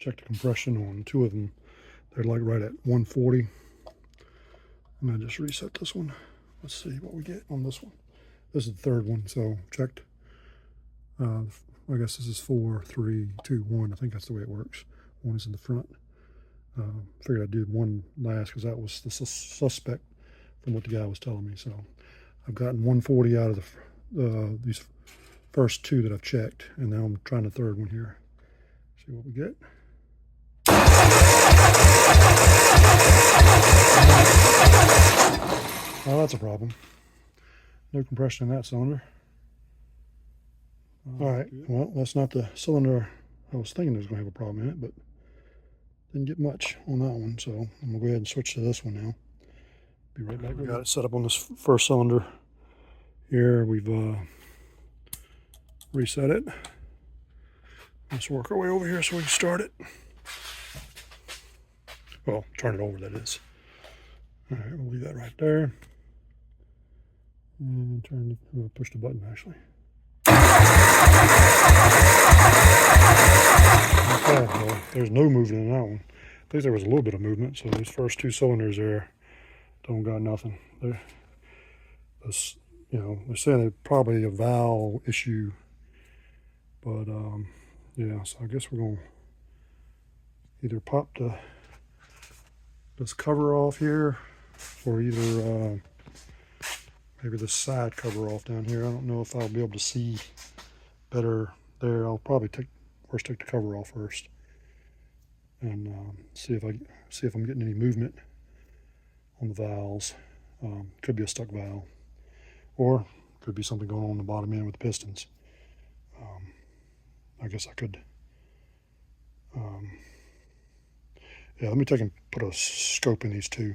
check the compression on 2 of them. They're like right at 140. And I just reset this one. Let's see what we get on this one. This is the 3rd one, so checked. I guess this is 4, 3, 2, 1. I think that's the way it works. 1 is in the front. Figured I'd do 1 last because that was the suspect from what the guy was telling me. So I've gotten 140 out of these first 2 that I've checked, and now I'm trying the 3rd one here. See what we get. Oh, that's a problem. No compression in that cylinder. All right, well, that's not the cylinder I was thinking was going to have a problem in it, but didn't get much on that one, so I'm going to go ahead and switch to this one now. Be right back. We got it set up on this first cylinder here. We've reset it. Let's work our way over here so we can start it. Well, turn it over, that is. All right, we'll leave that right there. And we'll push the button actually. Okay, well, there's no movement in that one. I think there was a little bit of movement, so these first 2 cylinders there don't got nothing. They're saying it's probably a valve issue, but yeah. So I guess we're gonna either pop this cover off here, or either maybe the side cover off down here. I don't know if I'll be able to see better there. I'll probably take the cover off first, and see if I'm getting any movement on the valves. Could be a stuck valve, or could be something going on the bottom end with the pistons. I guess I could. Yeah, let me take and put a scope in these 2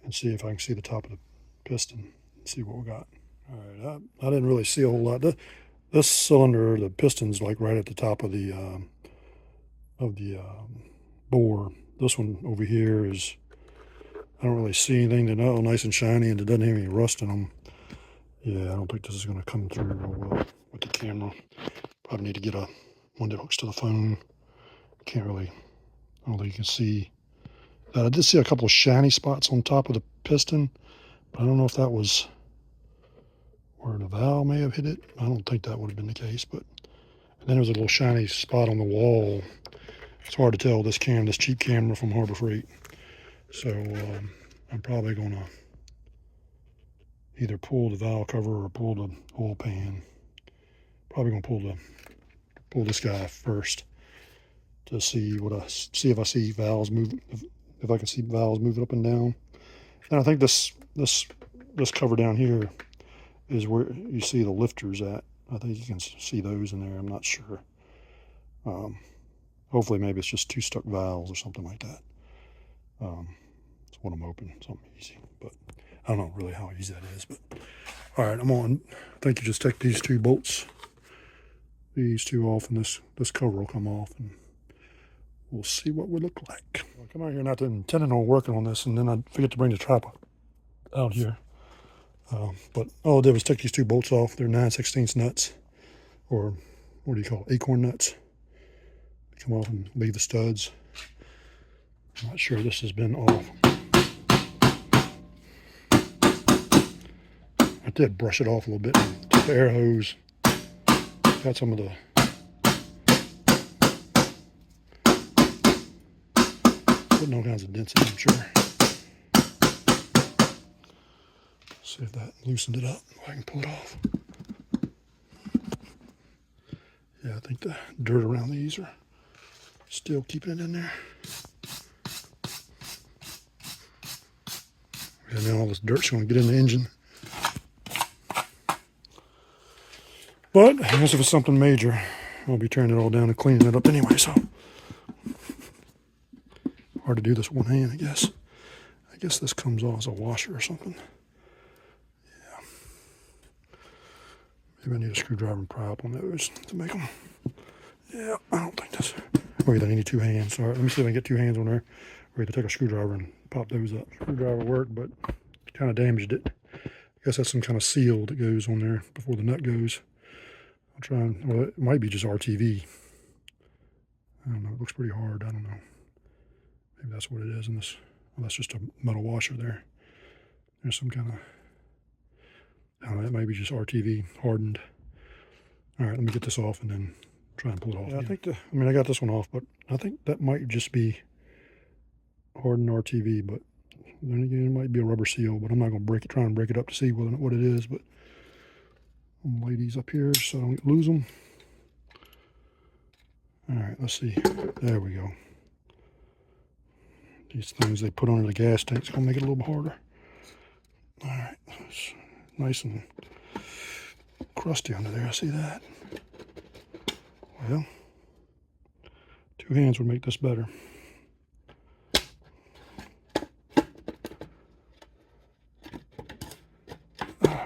and see if I can see the top of the piston and see what we got. All right, I didn't really see a whole lot. This cylinder, the piston's like right at the top of the bore. This one over here is, I don't really see anything. They're all nice and shiny, and it doesn't have any rust in them. Yeah, I don't think this is going to come through real well with the camera. Probably need to get one that hooks to the phone. Can't really, I don't think you can see that. I did see a couple of shiny spots on top of the piston, but I don't know if that was where the valve may have hit it. I don't think that would have been the case, but and then there was a little shiny spot on the wall. It's hard to tell this cheap camera from Harbor Freight. So I'm probably gonna either pull the valve cover or pull the oil pan. Probably gonna pull this guy first to see if I see valves move, if I can see valves moving up and down. And I think this cover down here is where you see the lifters at. I think you can see those in there. I'm not sure. Hopefully maybe it's just 2 stuck valves or something like that. It's one of them open, something easy, but I don't know really how easy that is. But all right, I'm on. I think you just take these 2 bolts, these 2 off, and this cover will come off, and we'll see what we look like. I come out here not intending on working on this, and then I forget to bring the tripod out here. But all I did was take these 2 bolts off. They're 9/16 nuts, or what do you call it, acorn nuts. They come off and leave the studs. I'm not sure this has been off. I did brush it off a little bit. Took the air hose, got some of the putting all kinds of dents in, I'm sure. See if that loosened it up. If I can pull it off. Yeah, I think the dirt around these are still keeping it in there. And now all this dirt's going to get in the engine. But as if it's something major, I'll be tearing it all down and cleaning it up anyway, so hard to do this with one hand, I guess. I guess this comes off as a washer or something. Yeah. Maybe I need a screwdriver and pry up on those to make them. Yeah, I don't think that's... Oh, yeah, I need 2 hands. All right, let me see if I can get 2 hands on there. Or either take a screwdriver and pop those up. Screwdriver worked, but kind of damaged it. I guess that's some kind of seal that goes on there before the nut goes. I'll try and... Well, it might be just RTV. I don't know, it looks pretty hard. I don't know. Maybe that's what it is in this. Well, that's just a metal washer there. There's some kind of, I don't know, that might be just RTV hardened. All right, let me get this off and then try and pull it off. Yeah, I mean, I got this one off, but I think that might just be hardened RTV, but then again, it might be a rubber seal, but I'm not going to try and break it up to see what it is, but I'm gonna lay these up here so I don't lose them. All right, let's see. There we go. These things they put under the gas tank's gonna make it a little harder. All right, it's nice and crusty under there. I see that. Well, 2 hands would make this better.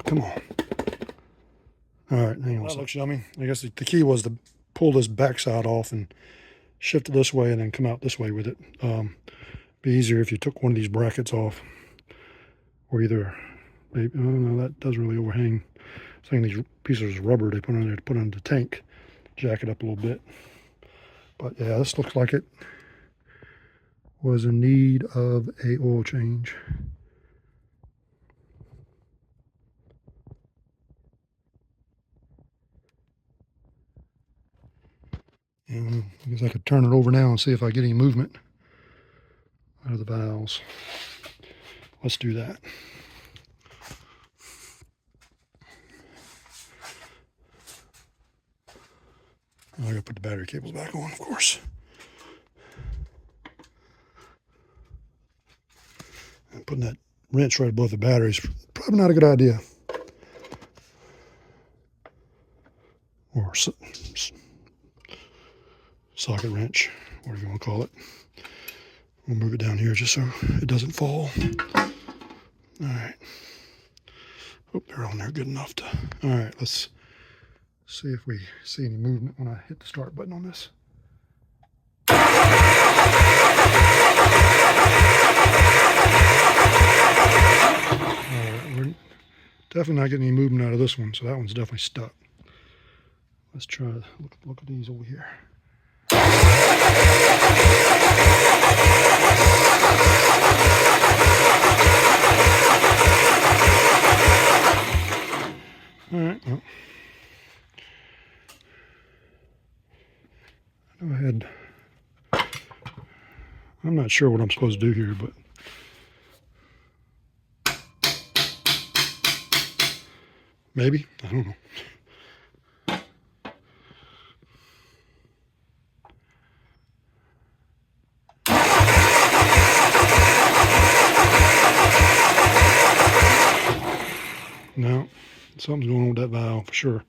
Come on. All right, hang on. That looks yummy. I guess the key was to pull this backside off and shift it this way and then come out this way with it. Be easier if you took one of these brackets off, or either, maybe, oh no, that does really overhang. I think these pieces of rubber they put on there to put on the tank, jack it up a little bit. But yeah, this looks like it was in need of a oil change. And I guess I could turn it over now and see if I get any movement out of the valves. Let's do that. I gotta put the battery cables back on, of course. And putting that wrench right above the battery is probably not a good idea. Or socket wrench, whatever you want to call it. We'll move it down here just so it doesn't fall. All right. Hope they're on there good enough to. All right, let's see if we see any movement when I hit the start button on this. All right, we're definitely not getting any movement out of this one, so that one's definitely stuck. Let's try to look at these over here. All right, well, go ahead. I'm not sure what I'm supposed to do here, but maybe, I don't know. No, something's going on with that valve for sure.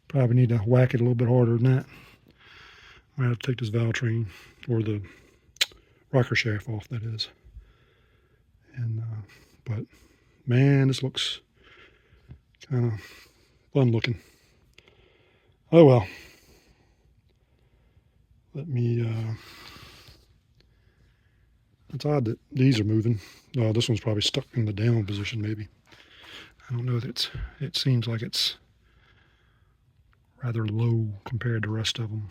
Probably need to whack it a little bit harder than that. I have to take this valve train, or the rocker shaft off, that is. And but man, this looks kind of fun looking. Oh well. Let me. It's odd that these are moving. Oh, this one's probably stuck in the down position, maybe. I don't know that it seems like it's rather low compared to the rest of them.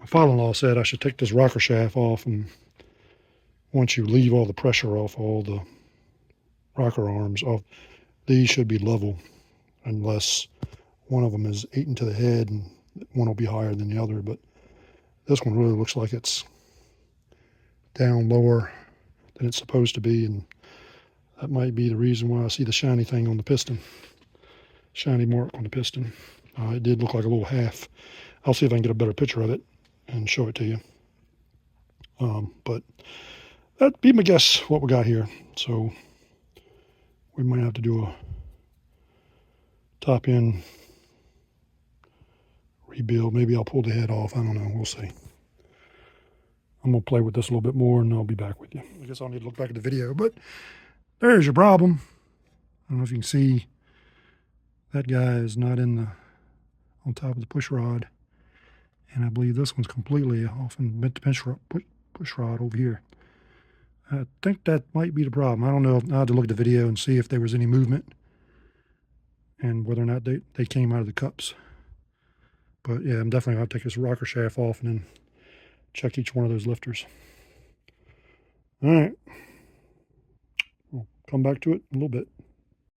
My father-in-law said I should take this rocker shaft off, and once you leave all the pressure off all the rocker arms off, these should be level, unless one of them is eaten to the head and one will be higher than the other. But this one really looks like it's down lower than it's supposed to be, and that might be the reason why I see the shiny thing on the piston, shiny mark on the piston. It did look like a little half. I'll see if I can get a better picture of it and show it to you. But that'd be my guess what we got here. So we might have to do a top end rebuild. Maybe I'll pull the head off. I don't know. We'll see. I'm going to play with this a little bit more and I'll be back with you. I guess I'll need to look back at the video, but there's your problem. I don't know if you can see that guy is not on top of the push rod. And I believe this one's completely off and bent the push rod over here. I think that might be the problem. I don't know. I had to look at the video and see if there was any movement and whether or not they came out of the cups. But yeah, I'm definitely going to take this rocker shaft off and then check each one of those lifters. All right. We'll come back to it in a little bit.